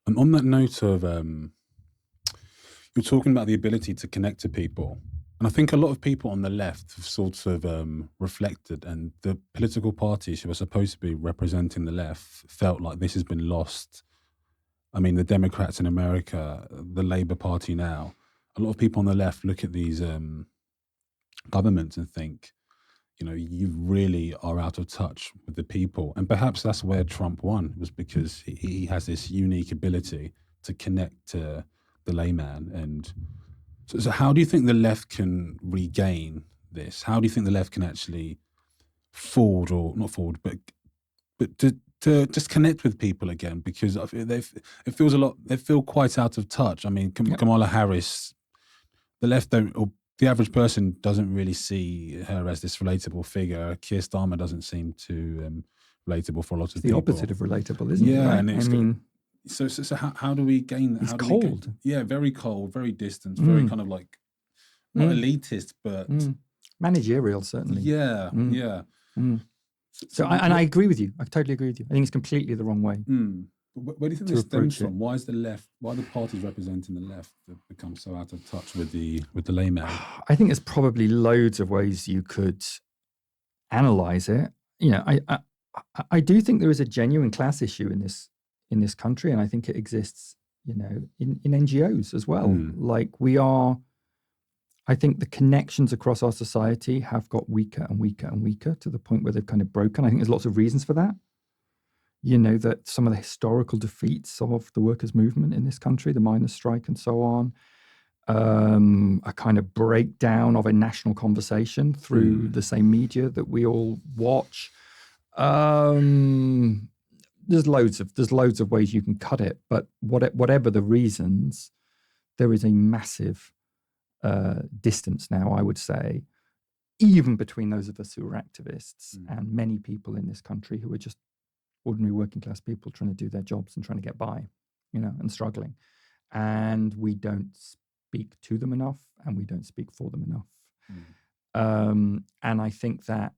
And on that note of, you're talking about the ability to connect to people. And I think a lot of people on the left have sort of reflected, and the political parties who are supposed to be representing the left felt like this has been lost. I mean, the Democrats in America, the Labour Party now, a lot of people on the left look at these governments and think, you really are out of touch with the people. And perhaps that's where Trump won, was because he has this unique ability to connect to the layman. And so how do you think the left can regain this? How do you think the left can actually forward, or not forward, but to just connect with people again? Because it feels a lot, they feel quite out of touch. I mean, Yep. Kamala Harris, the left don't, or the average person doesn't really see her as this relatable figure. Keir Starmer doesn't seem too relatable for a lot of It's the people. opposite of relatable, isn't it? Yeah, Right? and I it's mean, so how do we gain that? he's How do we cold. yeah, very cold, very distant, very kind of like not Mm. elitist, but Managerial, certainly. yeah, Mm. yeah. Mm. So I agree with you. I totally agree with you. I think it's completely the wrong way. But where do you think to this stems approach it. from? Why is the left? Why are the parties representing the left have become so out of touch with the layman? I think there's probably loads of ways you could analyze it. I do think there is a genuine class issue in this country, and I think it exists, in NGOs as well. Like I think the connections across our society have got weaker and weaker and weaker to the point where they've kind of broken. I think there's lots of reasons for that. That some of the historical defeats of the workers' movement in this country, the miners' strike and so on, a kind of breakdown of a national conversation through the same media that we all watch. There's loads of ways you can cut it, but whatever the reasons, there is a massive distance now, I would say, even between those of us who are activists and many people in this country who are just ordinary working class people trying to do their jobs and trying to get by, and struggling. And we don't speak to them enough, and we don't speak for them enough. And I think that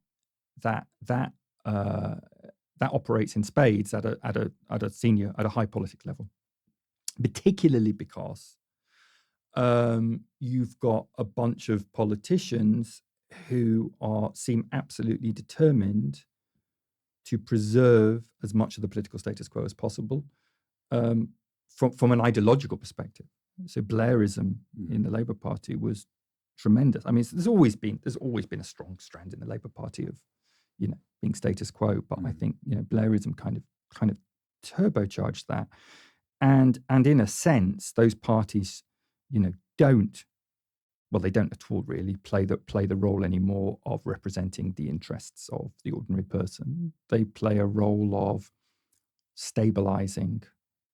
operates in spades at a high politics level, particularly because you've got a bunch of politicians who seem absolutely determined to preserve as much of the political status quo as possible from an ideological perspective. So Blairism in the Labour Party was tremendous. I mean, there's always been a strong strand in the Labour Party of being status quo, but I think Blairism kind of turbocharged that, and in a sense, those parties they don't at all really play the role anymore of representing the interests of the ordinary person. They play a role of stabilizing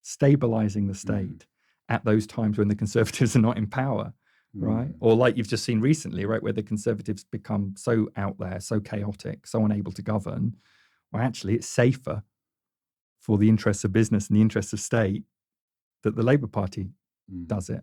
the state at those times when the Conservatives are not in power, right? Or like you've just seen recently, right, where the Conservatives become so out there, so chaotic, so unable to govern. Well, actually, it's safer for the interests of business and the interests of state that the Labour Party does it.